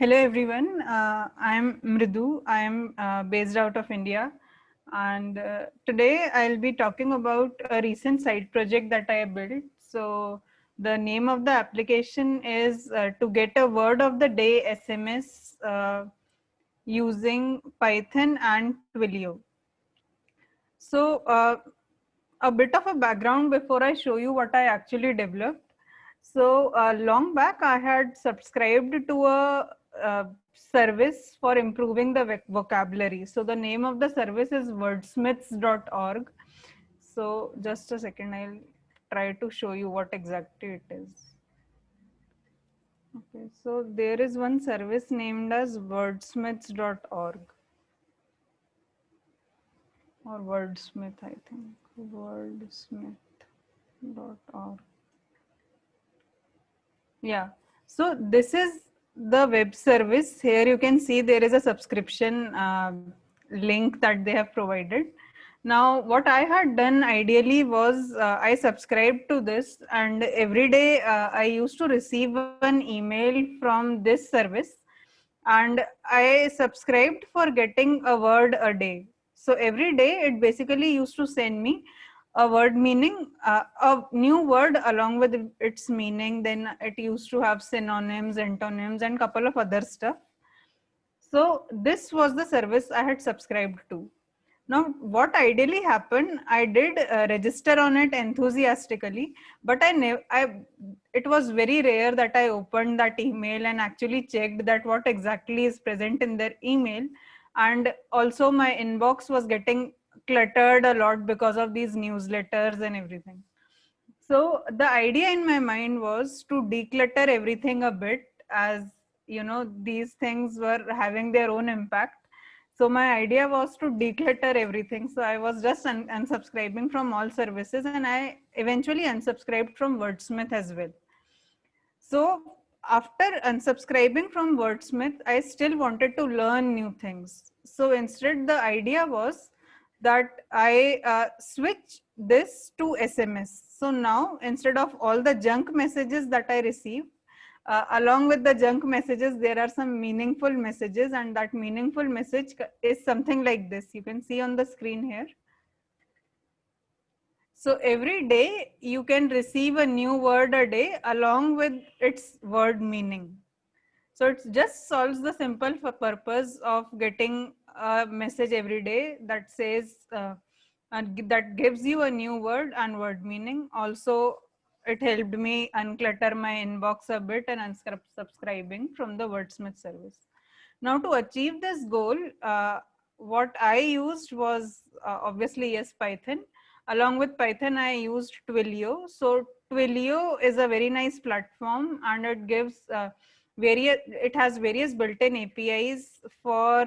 Hello everyone, I am Mridu. I am based out of India, and today I'll be talking about a recent side project that I built. So the name of the application is to get a word of the day SMS using Python and Twilio. So a bit of a background before I show you what I actually developed. So long back, I had subscribed to a service for improving the vocabulary. So the name of the service is wordsmiths.org. So just a second, I'll try to show you what exactly it is. Okay, so there is one service named as wordsmiths.org or wordsmith, I think, wordsmith.org. Yeah, so this is the web service. Here you can see there is a subscription link that they have provided. Now, what I had done ideally was I subscribed to this, and every day I used to receive an email from this service, and I subscribed for getting a word a day. So every day it basically used to send me a word meaning, a new word along with its meaning. Then it used to have synonyms, antonyms, and couple of other stuff. So this was the service I had subscribed to. Now, what ideally happened, I did register on it enthusiastically, but it was very rare that I opened that email and actually checked that what exactly is present in their email. And also my inbox was getting cluttered a lot because of these newsletters and everything. So the idea in my mind was to declutter everything a bit, as you know, these things were having their own impact. So my idea was to declutter everything. So I was just unsubscribing from all services, and I eventually unsubscribed from Wordsmith as well. So after unsubscribing from Wordsmith, I still wanted to learn new things. So instead, the idea was that I switch this to SMS. So now, instead of all the junk messages that I receive, along with the junk messages, there are some meaningful messages, and that meaningful message is something like this. You can see on the screen here. So every day you can receive a new word a day along with its word meaning. So it just solves the simple purpose of getting a message every day that says, that gives you a new word and word meaning. Also, it helped me unclutter my inbox a bit and unsubscribing from the Wordsmith service. Now, to achieve this goal, what I used was obviously, yes, Python. Along with Python, I used Twilio. So Twilio is a very nice platform, and it gives it has various built-in APIs for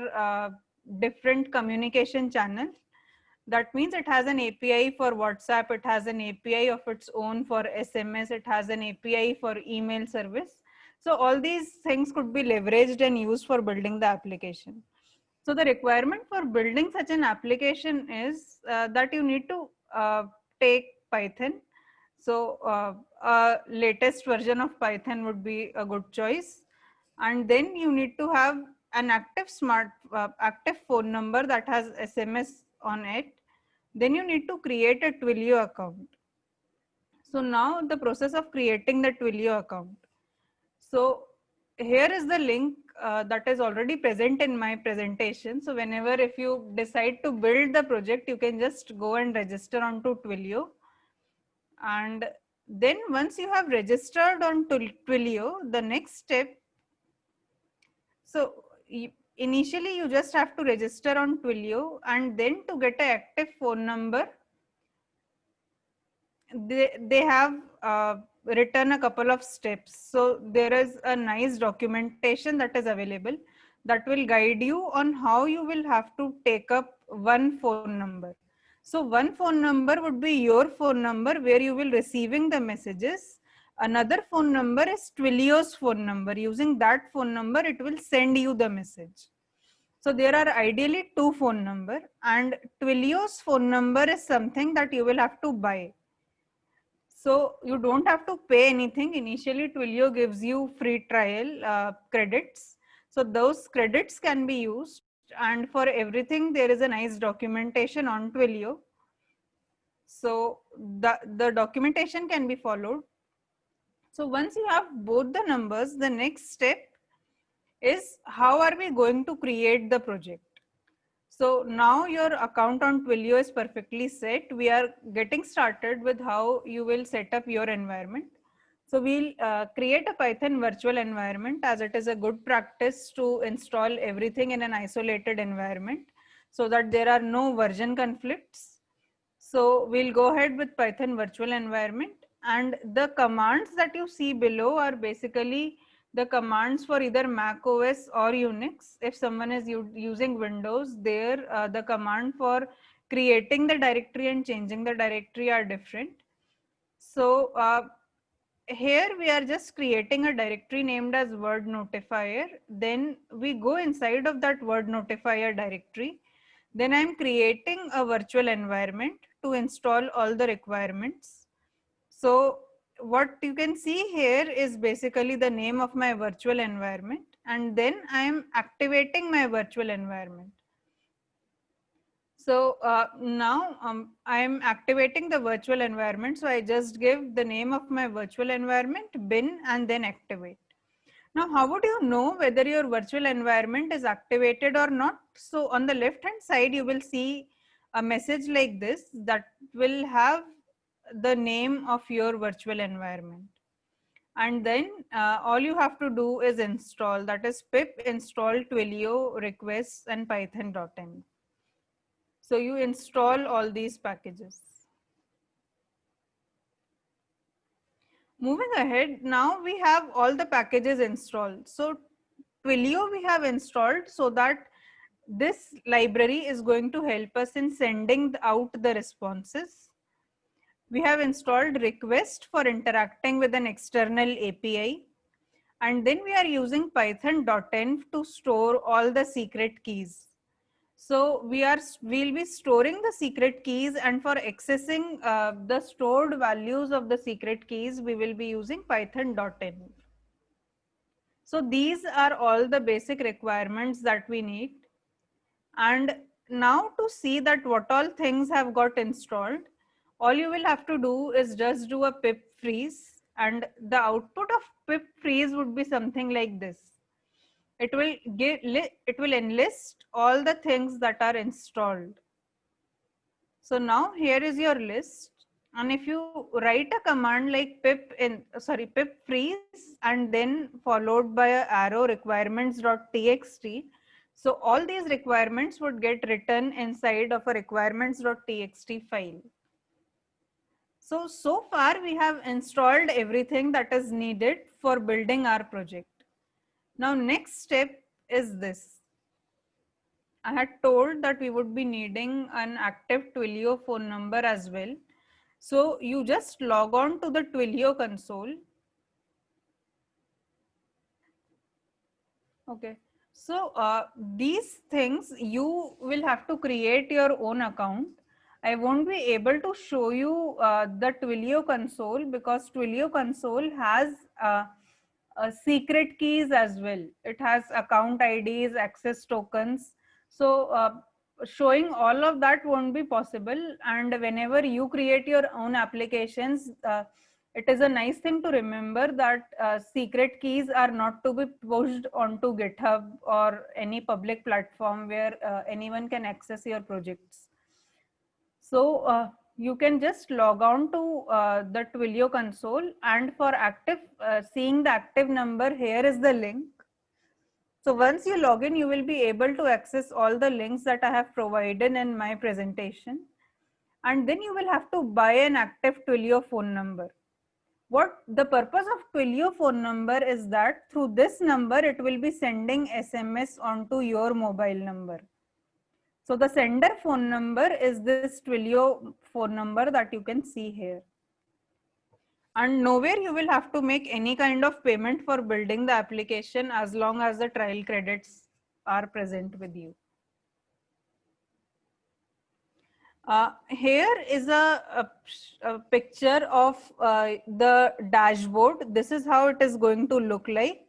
different communication channels. That means it has an API for WhatsApp, it has an API of its own for SMS, it has an API for email service. So all these things could be leveraged and used for building the application. So the requirement for building such an application is that you need to take Python. So latest version of Python would be a good choice. And then you need to have an active phone number that has SMS on it. Then you need to create a Twilio account. So now the process of creating the Twilio account. So here is the link that is already present in my presentation. So whenever if you decide to build the project, you can just go and register onto Twilio. And then once you have registered on Twilio, the next step, so initially you just have to register on Twilio, and then to get an active phone number, they have written a couple of steps. So there is a nice documentation that is available that will guide you on how you will have to take up one phone number. So one phone number would be your phone number where you will receiving the messages. Another phone number is Twilio's phone number. Using that phone number, it will send you the message. So there are ideally two phone number, and Twilio's phone number is something that you will have to buy. So you don't have to pay anything. Initially, Twilio gives you free trial credits. So those credits can be used, and for everything there is a nice documentation on Twilio. So the documentation can be followed. So once you have both the numbers, the next step is how are we going to create the project. So now your account on Twilio is perfectly set. We are getting started with how you will set up your environment. So we'll create a Python virtual environment, as it is a good practice to install everything in an isolated environment so that there are no version conflicts. So we'll go ahead with Python virtual environment, and the commands that you see below are basically the commands for either Mac OS or Unix. If someone is using Windows, there the command for creating the directory and changing the directory are different. So here we are just creating a directory named as word notifier. Then we go inside of that word notifier directory. Then I'm creating a virtual environment to install all the requirements. So what you can see here is basically the name of my virtual environment, and then I'm activating my virtual environment. So now I'm activating the virtual environment. So I just give the name of my virtual environment, bin, and then activate. Now, how would you know whether your virtual environment is activated or not? So on the left hand side, you will see a message like this that will have the name of your virtual environment. And then all you have to do is install, that is pip install Twilio requests and python.env. So you install all these packages. Moving ahead, now we have all the packages installed. So Twilio we have installed so that this library is going to help us in sending out the responses. We have installed request for interacting with an external API. And then we are using python.env to store all the secret keys. So we'll be storing the secret keys, and for accessing the stored values of the secret keys, we will be using python.env. So these are all the basic requirements that we need. And now to see that what all things have got installed, all you will have to do is just do a pip freeze, and the output of pip freeze would be something like this. It will enlist all the things that are installed. So now here is your list, and if you write a command like pip freeze and then followed by a arrow requirements.txt, so all these requirements would get written inside of a requirements.txt file. So far we have installed everything that is needed for building our project. Now next step is this. I had told that we would be needing an active Twilio phone number as well. So you just log on to the Twilio console. Okay. So these things you will have to create your own account. I won't be able to show you the Twilio console because Twilio console has secret keys as well. It has account IDs, access tokens. So showing all of that won't be possible. And whenever you create your own applications, it is a nice thing to remember that secret keys are not to be pushed onto GitHub or any public platform where anyone can access your projects. So you can just log on to the Twilio console, and for active seeing the active number, here is the link. So once you log in, you will be able to access all the links that I have provided in my presentation. And then you will have to buy an active Twilio phone number. What the purpose of Twilio phone number is that through this number, it will be sending SMS onto your mobile number. So the sender phone number is this Twilio phone number that you can see here. And nowhere you will have to make any kind of payment for building the application as long as the trial credits are present with you. Here is a picture of the dashboard. This is how it is going to look like.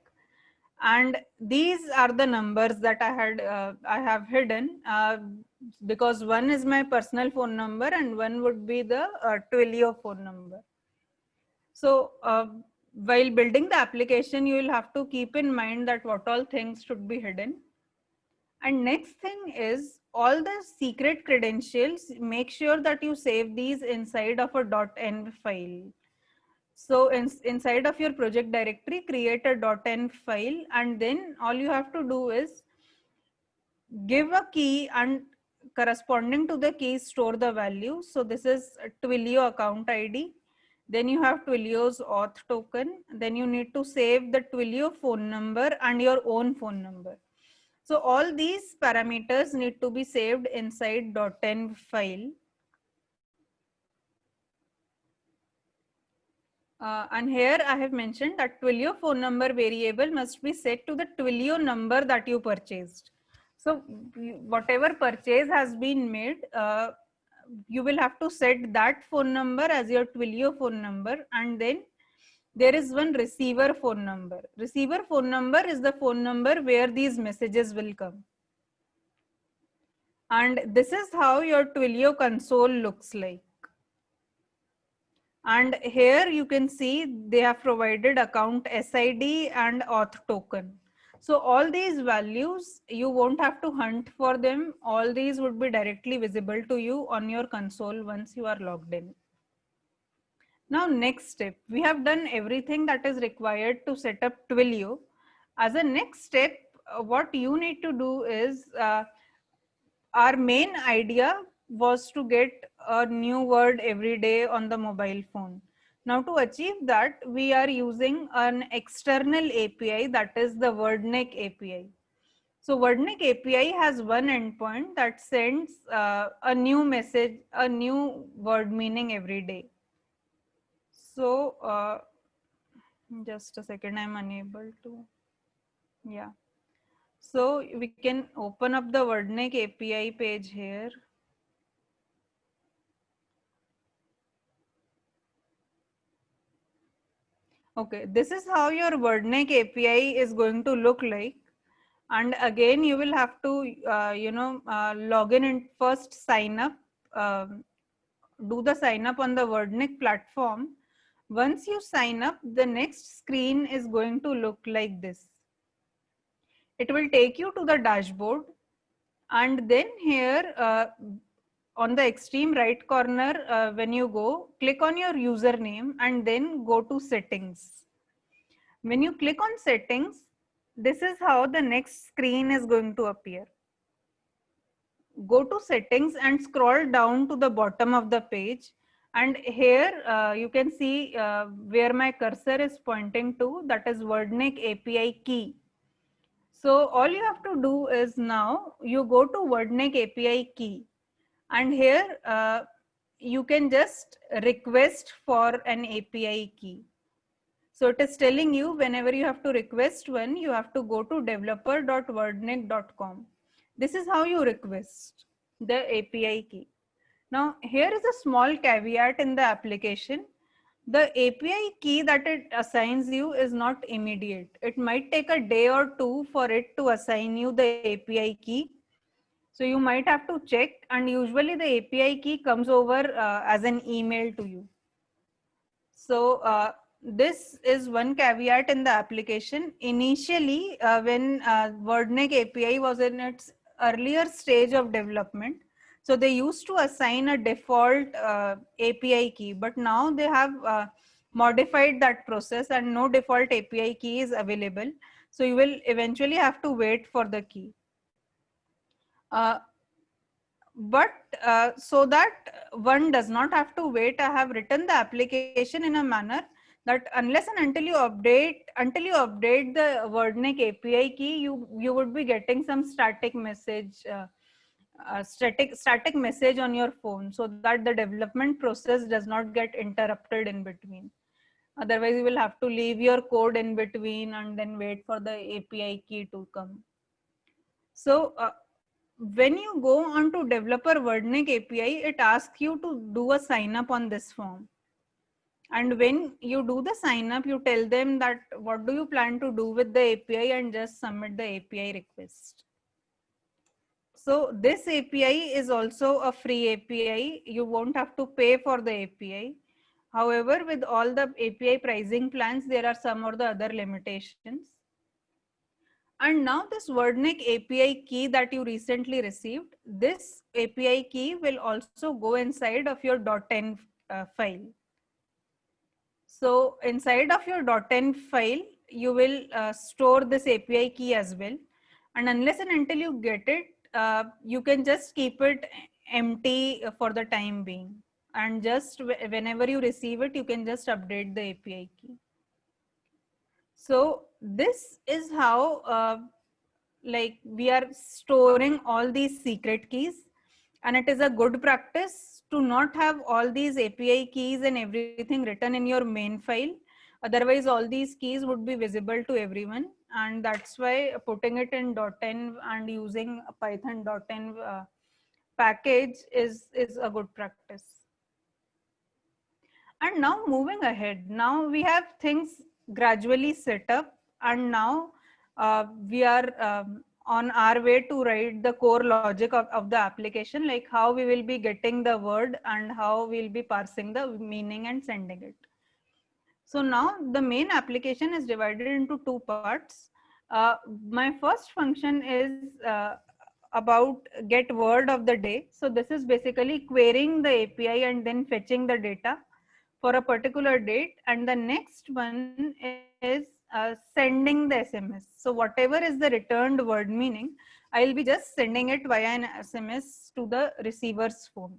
And these are the numbers that I have hidden, because one is my personal phone number and one would be the Twilio phone number. So while building the application, you will have to keep in mind that what all things should be hidden. And next thing is all the secret credentials, make sure that you save these inside of a .env file. So inside of your project directory, create a .env file, and then all you have to do is give a key, and corresponding to the key store the value. So this is Twilio account ID. Then you have Twilio's auth token. Then you need to save the Twilio phone number and your own phone number. So all these parameters need to be saved inside .env file. And here I have mentioned that Twilio phone number variable must be set to the Twilio number that you purchased. So whatever purchase has been made, you will have to set that phone number as your Twilio phone number, and then there is one receiver phone number. Receiver phone number is the phone number where these messages will come. And this is how your Twilio console looks like. And here you can see they have provided account SID and auth token. So all these values, you won't have to hunt for them. All these would be directly visible to you on your console once you are logged in. Now, next step, we have done everything that is required to set up Twilio. As a next step, what you need to do is, our main idea was to get a new word every day on the mobile phone. Now to achieve that, we are using an external API, that is the WordNik API. So WordNik API has one endpoint that sends a new message, a new word meaning every day. So just a second, I'm unable to, yeah. So we can open up the WordNik API page here. Okay, this is how your WordNik API is going to look like. And again, you will have to, log in and first sign up, do the sign up on the WordNik platform. Once you sign up, the next screen is going to look like this. It will take you to the dashboard. And then here, on the extreme right corner, when you go, click on your username and then go to settings. When you click on settings, this is how the next screen is going to appear. Go to settings and scroll down to the bottom of the page. And here you can see where my cursor is pointing to, that is WordNik API key. So all you have to do is now you go to WordNik API key, and here you can just request for an API key. So it is telling you whenever you have to request one, you have to go to developer.wordnik.com. This is how you request the API key. Now here is a small caveat in the application. The API key that it assigns you is not immediate. It might take a day or two for it to assign you the API key. So you might have to check, and usually the API key comes over as an email to you. So this is one caveat in the application. Initially, when WordNik API was in its earlier stage of development, so they used to assign a default API key, but now they have modified that process and no default API key is available. So you will eventually have to wait for the key. But so that one does not have to wait, I have written the application in a manner that unless and until you update the WordNik API key, you would be getting some static message, static message on your phone, so that the development process does not get interrupted in between. Otherwise, you will have to leave your code in between and then wait for the API key to come. So when you go on to developer WordNik API, it asks you to do a sign up on this form. And when you do the sign up, you tell them that what do you plan to do with the API and just submit the API request. So this API is also a free API. You won't have to pay for the API. However, with all the API pricing plans, there are some or the other limitations. And now this WordNick API key that you recently received, this API key will also go inside of your .env file. So inside of your .env file, you will store this API key as well. And unless and until you get it, you can just keep it empty for the time being. And just whenever you receive it, you can just update the API key. So this is how like we are storing all these secret keys, and it is a good practice to not have all these API keys and everything written in your main file. Otherwise all these keys would be visible to everyone, and that's why putting it in .env and using a python.env package is a good practice. And now moving ahead, now we have things gradually set up, and now we are on our way to write the core logic of the application, like how we will be getting the word and how we'll be parsing the meaning and sending it. So now the main application is divided into two parts. My first function is about get word of the day. So this is basically querying the API and then fetching the data for a particular date. And the next one is sending the SMS. So whatever is the returned word meaning, I'll be just sending it via an SMS to the receiver's phone.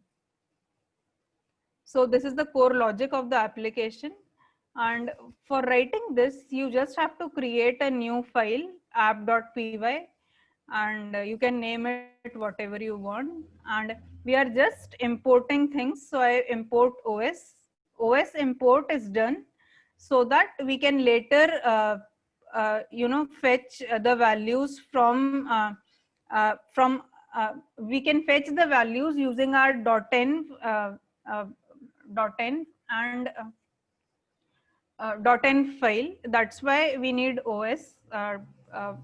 So this is the core logic of the application. And for writing this, you just have to create a new file, app.py, and you can name it whatever you want. And we are just importing things. So I import OS. OS import is done so that we can later, fetch the values we can fetch the values using our .env and .env file. That's why we need OS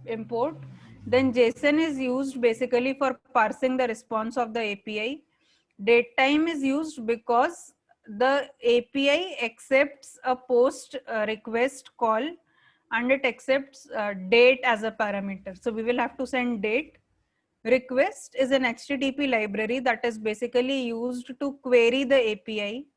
import. Then JSON is used basically for parsing the response of the API. Datetime is used because the API accepts a post request call, and it accepts date as a parameter. So we will have to send date. Request is an HTTP library that is basically used to query the API.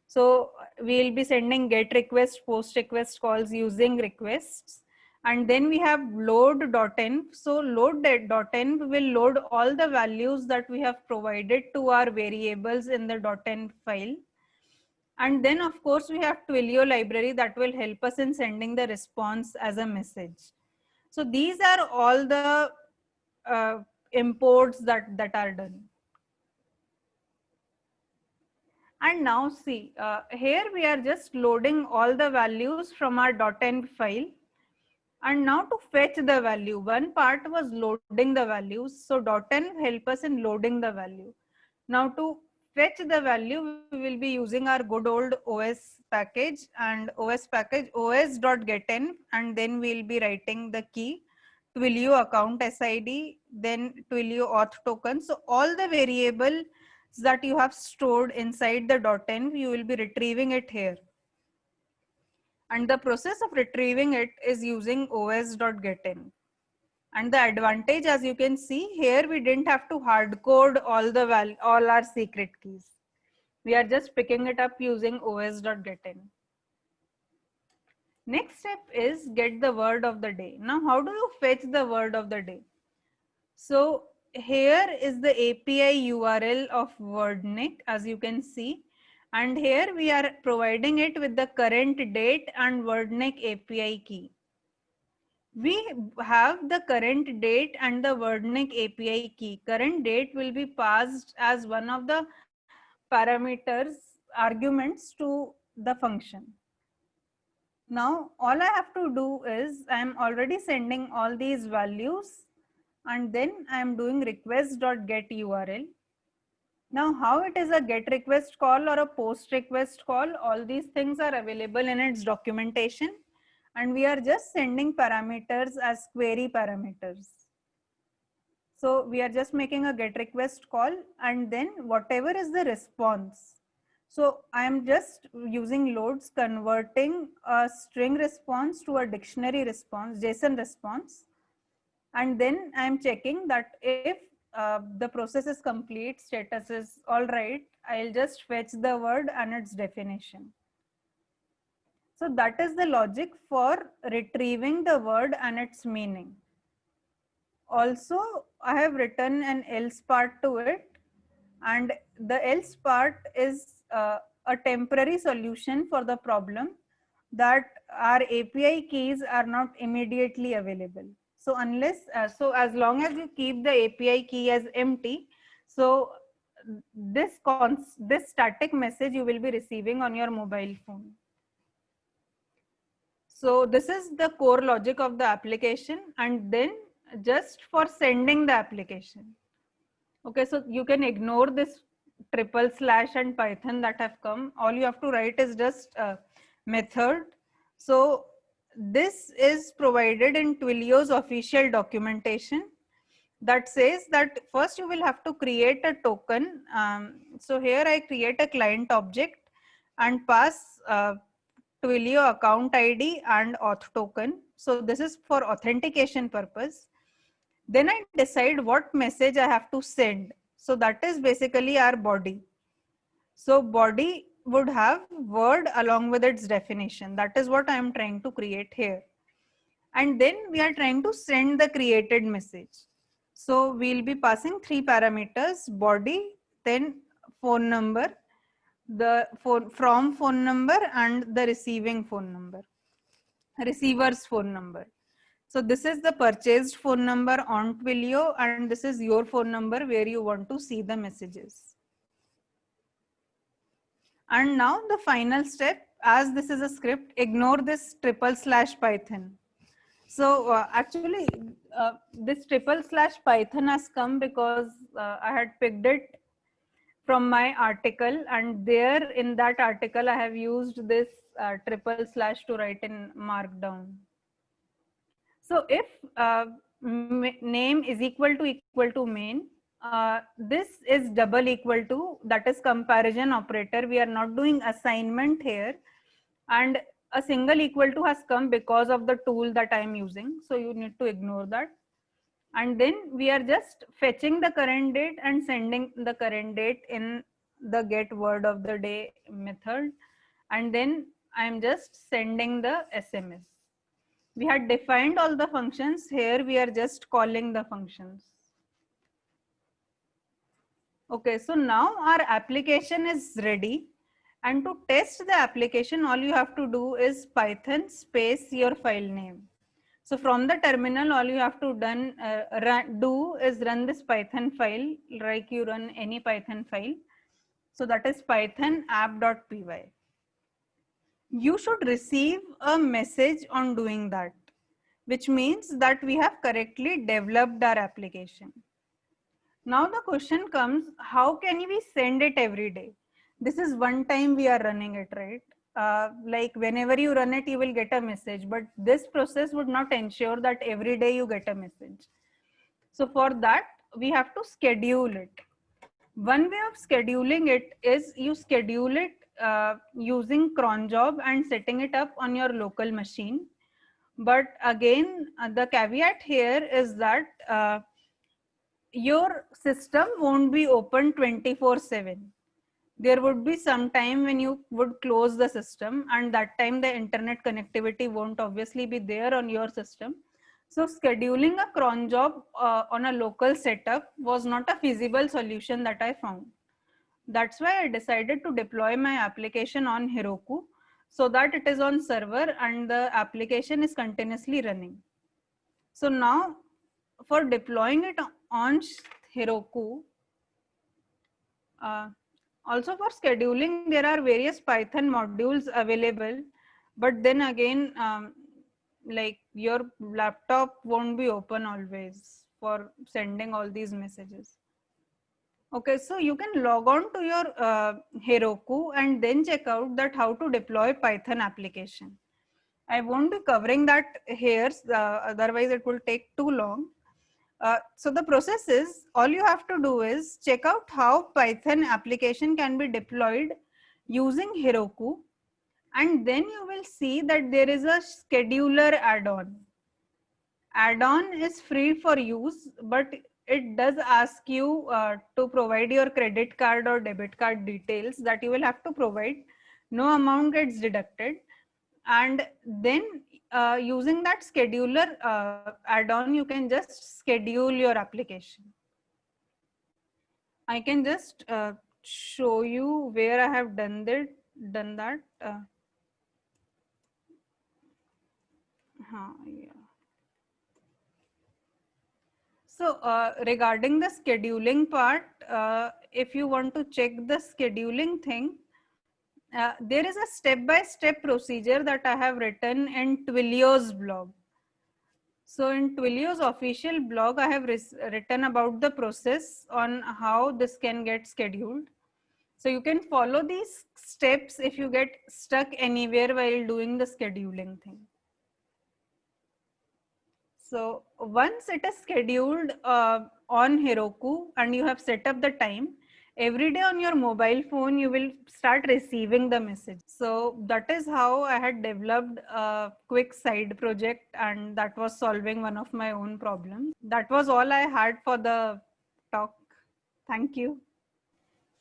So we'll be sending get request, post request calls using requests. And then we have load.env. So load.env will load all the values that we have provided to our variables in the .env file. And then of course we have Twilio library that will help us in sending the response as a message. So these are all the imports that are done. And now see, here we are just loading all the values from our .env file. And now to fetch the value, one part was loading the values. So .env help us in loading the value. Now to fetch the value, we will be using our good old OS package, and OS package os.getenv, and then we'll be writing the key Twilio account SID, then Twilio auth token. So all the variables that you have stored inside the .env, you will be retrieving it here. And the process of retrieving it is using os.getenv. And the advantage, as you can see here, we didn't have to hard code all our secret keys. We are just picking it up using os.getenv. Next step is get the word of the day. Now, how do you fetch the word of the day? So here is the API URL of WordNick, as you can see. And here we are providing it with the current date and WordNick API key. We have the current date and the WordNick API key. Current date will be passed as one of the parameters, arguments to the function. Now, all I have to do is I'm already sending all these values, and then I'm doing request.get URL. Now, how it is a get request call or a post request call, all these things are available in its documentation, and we are just sending parameters as query parameters. So we are just making a get request call, and then whatever is the response. So I am just using loads, converting a string response to a dictionary response, JSON response. And then I'm checking that if the process is complete, status is all right, I'll just fetch the word and its definition. So that is the logic for retrieving the word and its meaning. Also, I have written an else part to it, and the else part is a temporary solution for the problem that our API keys are not immediately available. So unless, so as long as you keep the API key as empty, so this static message you will be receiving on your mobile phone. So this is the core logic of the application, and then just for sending the application. Okay, so you can ignore this triple slash and Python that have come. All you have to write is just a method. So this is provided in Twilio's official documentation that says that first you will have to create a token. So here I create a client object and pass Twilio account ID and auth token. So this is for authentication purpose. Then I decide what message I have to send. So that is basically our body. So body would have word along with its definition. That is what I am trying to create here. And then we are trying to send the created message. So we'll be passing three parameters: body, then phone number, the phone from phone number, and the receiving phone number, receiver's phone number. So this is the purchased phone number on Twilio, and this is your phone number where you want to see the messages. And now the final step, as this is a script, ignore this triple slash Python. So actually this triple slash Python has come because I had picked it from my article, and there in that article I have used this triple slash to write in Markdown. So if name is equal to main, this is double equal to, that is comparison operator. We are not doing assignment here, and a single equal to has come because of the tool that I am using. So you need to ignore that. And then we are just fetching the current date and sending the current date in the get word of the day method. And then I am just sending the SMS. We had defined all the functions. Here we are just calling the functions. Okay, so now our application is ready. And to test the application, all you have to do is Python space your file name. So from the terminal, all you have to do is run this Python file, like you run any Python file. So that is python app.py. You should receive a message on doing that, which means that we have correctly developed our application. Now the question comes, how can we send it every day? This is one time we are running it, right? Like whenever you run it, you will get a message, but this process would not ensure that every day you get a message. So for that, we have to schedule it. One way of scheduling it is you schedule it using cron job and setting it up on your local machine. But again, the caveat here is that your system won't be open 24/7. There would be some time when you would close the system, and that time the internet connectivity won't obviously be there on your system. So scheduling a cron job on a local setup was not a feasible solution that I found. That's why I decided to deploy my application on Heroku, so that it is on server and the application is continuously running. So now for deploying it on Heroku, also for scheduling, there are various Python modules available, but then again, like your laptop won't be open always for sending all these messages. Okay, so you can log on to your Heroku and then check out that how to deploy Python application. I won't be covering that here, otherwise it will take too long. So the process is, all you have to do is check out how Python application can be deployed using Heroku, and then you will see that there is a scheduler add-on. Add-on is free for use, but it does ask you to provide your credit card or debit card details that you will have to provide. No amount gets deducted, and then using that scheduler add-on, you can just schedule your application. I can just show you where I have done that. Yeah. So regarding the scheduling part, if you want to check the scheduling thing, there is a step-by-step procedure that I have written in Twilio's blog. So in Twilio's official blog, I have written about the process on how this can get scheduled. So you can follow these steps if you get stuck anywhere while doing the scheduling thing. So once it is scheduled on Heroku and you have set up the time, every day on your mobile phone, you will start receiving the message. So that is how I had developed a quick side project, and that was solving one of my own problems. That was all I had for the talk. Thank you.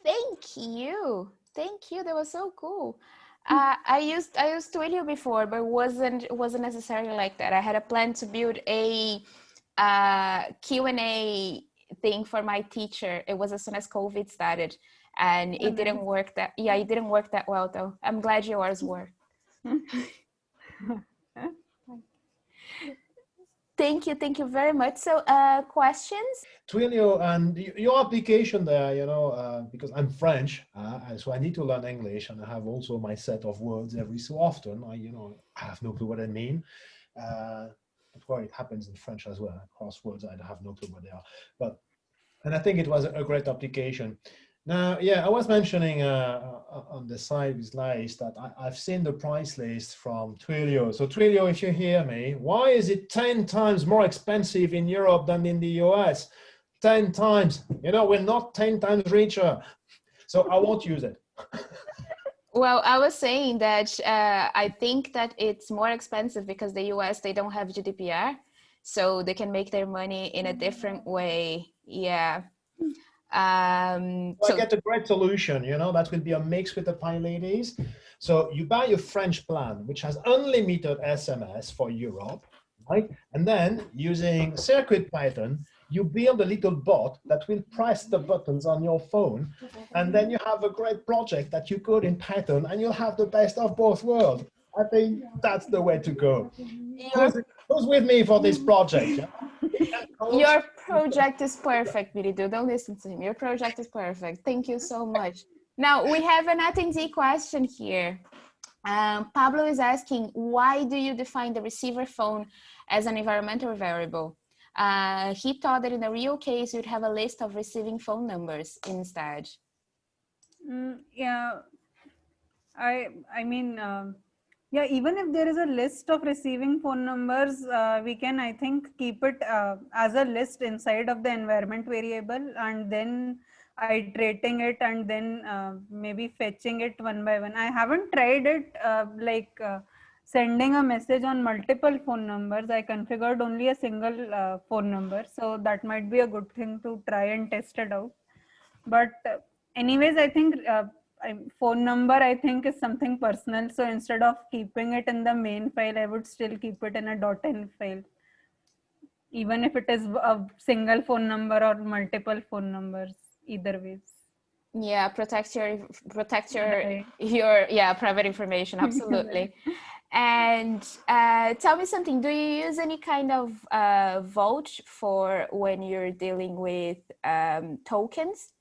Thank you. Thank you. That was so cool. I used Twilio before, but wasn't necessarily like that. I had a plan to build a Q&A thing for my teacher. It was as soon as COVID started, and it didn't work that. Yeah, it didn't work that well though. I'm glad yours worked. Thank you very much. So questions? Twilio, and your application there, because I'm French, so I need to learn English, and I have also my set of words every so often. I have no clue what I mean. Of course, it happens in French as well. Crosswords, I have no clue what they are. And I think it was a great application. Now, yeah, I was mentioning on the side with Lace that I've seen the price list from Twilio. So Twilio, if you hear me, why is it 10 times more expensive in Europe than in the US? 10 times. We're not 10 times richer. So I won't use it. Well, I was saying that I think that it's more expensive because the US, they don't have GDPR. So they can make their money in a different way. Yeah. So I get a great solution, that will be a mix with the PyLadies. So you buy a French plan, which has unlimited SMS for Europe, right? And then using CircuitPython, you build a little bot that will press the buttons on your phone. And then you have a great project that you code in Python, and you'll have the best of both worlds. I think that's the way to go. Who's with me for this project? Your project is perfect, Biridu. Don't listen to him. Your project is perfect. Thank you so much. Now, we have an attendee question here. Pablo is asking, why do you define the receiver phone as an environmental variable? He thought that in a real case, you'd have a list of receiving phone numbers instead. Yeah, I mean, yeah, even if there is a list of receiving phone numbers, we can, I think, keep it as a list inside of the environment variable, and then iterating it, and then maybe fetching it one by one. I haven't tried it sending a message on multiple phone numbers. I configured only a single phone number. So that might be a good thing to try and test it out. But anyways, I think phone number, I think, is something personal. So instead of keeping it in the main file, I would still keep it in a .env file, even if it is a single phone number or multiple phone numbers, either ways. Yeah, protect your private information. Absolutely. And tell me something, do you use any kind of vault for when you're dealing with tokens?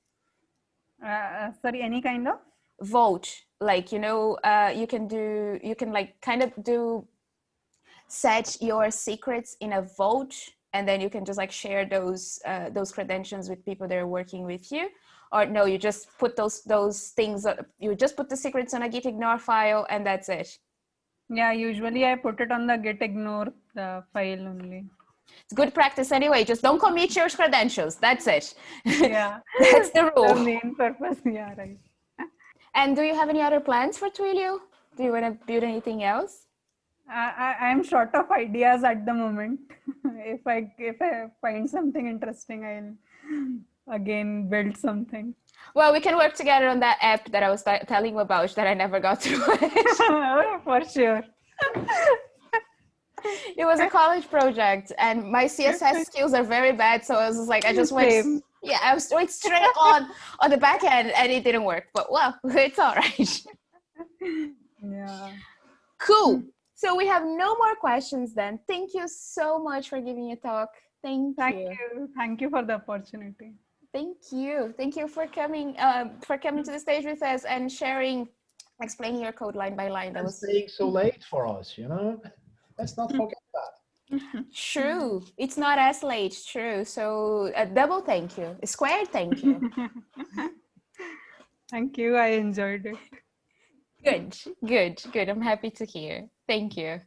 Sorry, any kind of? Vault, like, you can set your secrets in a vault and then you can just like share those credentials with people that are working with you? Or no, you just put those things, you just put the secrets on a gitignore file and that's it? Yeah, usually I put it on the gitignore file only. It's good practice anyway. Just don't commit your credentials. That's it. Yeah. That's the rule. The main purpose. Yeah, right. And do you have any other plans for Twilio? Do you want to build anything else? I'm short of ideas at the moment. If I find something interesting, I'll again build something. Well, we can work together on that app that I was telling you about that I never got to. For sure. It was a college project and my CSS skills are very bad. So I was just like, I just went, I went straight on the back end and it didn't work. But well, it's all right. Yeah. Cool. So we have no more questions then. Thank you so much for giving a talk. Thank you. Thank you for the opportunity. Thank you. Thank you for coming to the stage with us and sharing, explaining your code line by line. That was staying so late for us, Let's not forget that. True. It's not as late. True. So a double thank you. A square thank you. Thank you. I enjoyed it. Good. I'm happy to hear. Thank you.